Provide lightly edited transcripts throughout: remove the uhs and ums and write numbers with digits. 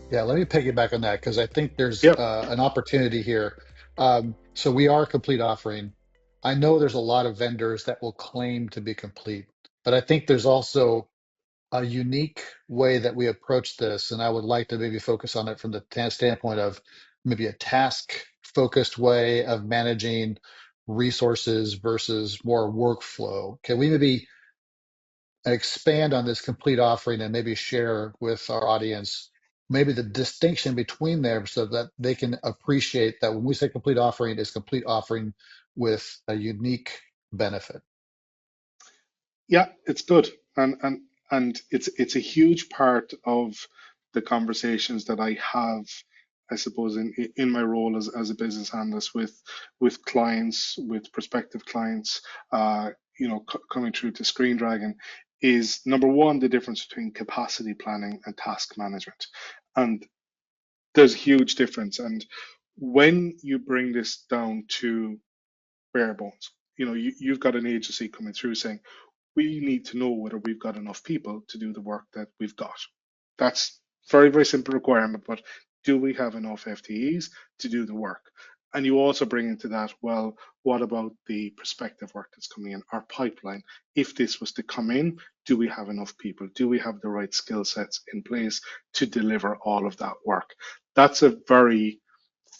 Yeah, let me piggyback on that because I think there's Yep. an opportunity here. So we are a complete offering. I know there's a lot of vendors that will claim to be complete, but I think there's also a unique way that we approach this, and I would like to maybe focus on it from the standpoint of maybe a task-focused way of managing resources versus more workflow. Can we maybe expand on this complete offering and maybe share with our audience maybe the distinction between them so that they can appreciate that when we say complete offering, it's complete offering with a unique benefit. Yeah, it's good. And it's a huge part of the conversations that I have, I suppose, in my role as a business analyst with clients, with prospective clients, coming through to Screendragon, is number one, the difference between capacity planning and task management. And there's a huge difference. And when you bring this down to bare bones, you've got an agency coming through saying, we need to know whether we've got enough people to do the work that we've got. That's very, very simple requirement, but do we have enough FTEs to do the work? And you also bring into that, well, what about the prospective work that's coming in, our pipeline? If this was to come in, do we have enough people? Do we have the right skill sets in place to deliver all of that work? That's a very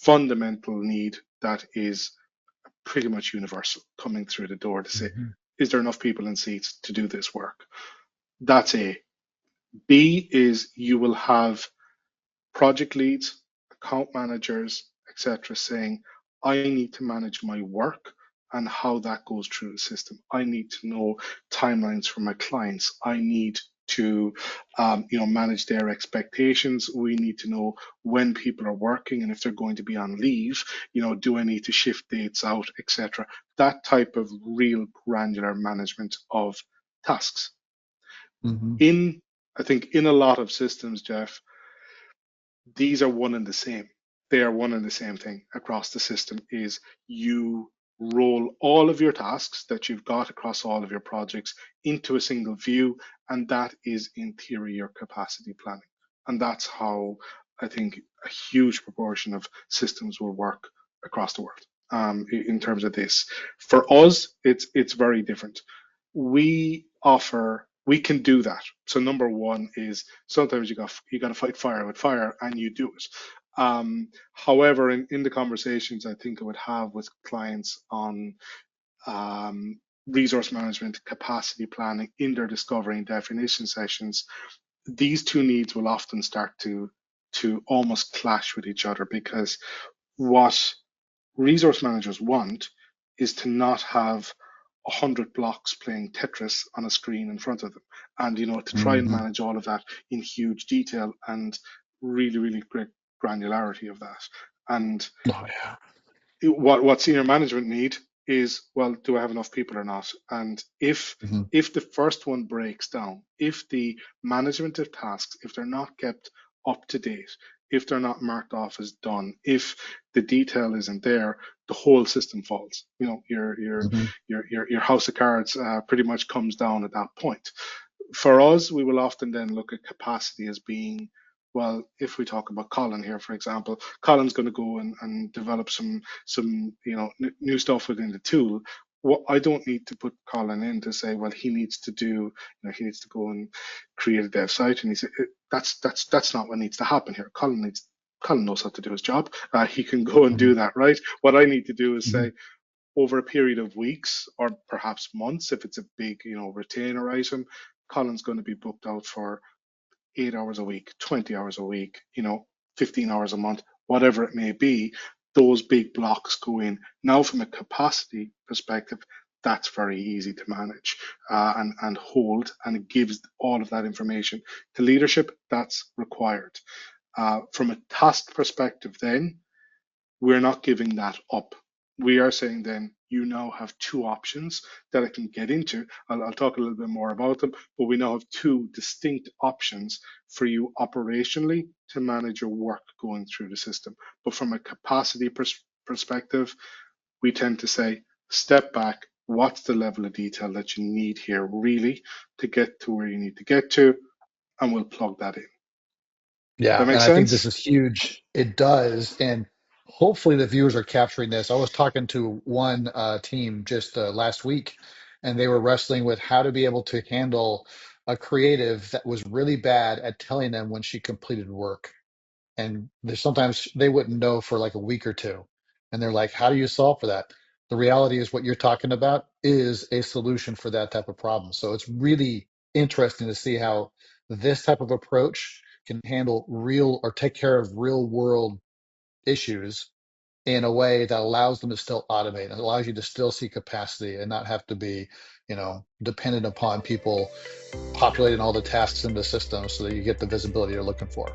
fundamental need that is pretty much universal coming through the door to say, Mhm. is there enough people in seats to do this work? That's A. B is you will have project leads, account managers, etc., saying, I need to manage my work and how that goes through the system. I need to know timelines for my clients. I need to manage their expectations. We need to know when people are working and if they're going to be on leave. Do I need to shift dates out, etc. That type of real granular management of tasks. Mhm. In I think in a lot of systems, Jeff, these are one and the same. They are one and the same thing across the system is you roll all of your tasks that you've got across all of your projects into a single view, and that is in theory your capacity planning. And that's how I think a huge proportion of systems will work across the world in terms of this. For us, it's very different. We can do that. So number one is sometimes you got to fight fire with fire, and you do it. However, in the conversations I think I would have with clients on um, resource management, capacity planning in their discovery and definition sessions, these two needs will often start to almost clash with each other because what resource managers want is to not have 100 blocks playing Tetris on a screen in front of them, and to try and Mhm. manage all of that in huge detail and really, really great granularity of that. And Oh, yeah. what senior management need is, well, do I have enough people or not? And if Mhm. if the first one breaks down, if the management of tasks, if they're not kept up to date, if they're not marked off as done, if the detail isn't there, the whole system falls. Mhm. Your house of cards pretty much comes down at that point. For us, we will often then look at capacity as being, well, if we talk about Colin here, for example, Colin's going to go and develop some new stuff within the tool. What I don't need to put Colin in to say, well, he needs to go and create a dev site, and he said that's not what needs to happen here. Colin knows how to do his job. He can go and do Mhm. that, right? What I need to do is Mhm. say, over a period of weeks or perhaps months, if it's a big, retainer item, Colin's going to be booked out for 8 hours a week, 20 hours a week, 15 hours a month, whatever it may be. Those big blocks go in. Now, from a capacity perspective, that's very easy to manage and hold, and it gives all of that information to leadership that's required. From a task perspective, then, we're not giving that up. We are saying then you now have two options that I can get into. I'll talk a little bit more about them, but we now have two distinct options for you operationally to manage your work going through the system. But from a capacity perspective, we tend to say, step back. What's the level of detail that you need here really to get to where you need to get to? And we'll plug that in. Yeah, That and makes I think this sense? is huge. It does, and hopefully the viewers are capturing this. I was talking to one team just last week, and they were wrestling with how to be able to handle a creative that was really bad at telling them when she completed work. And there's sometimes they wouldn't know for like a week or two. And they're like, how do you solve for that? The reality is what you're talking about is a solution for that type of problem. So it's really interesting to see how this type of approach can handle real or take care of real world issues in a way that allows them to still automate and allows you to still see capacity and not have to be, dependent upon people populating all the tasks in the system so that you get the visibility you're looking for.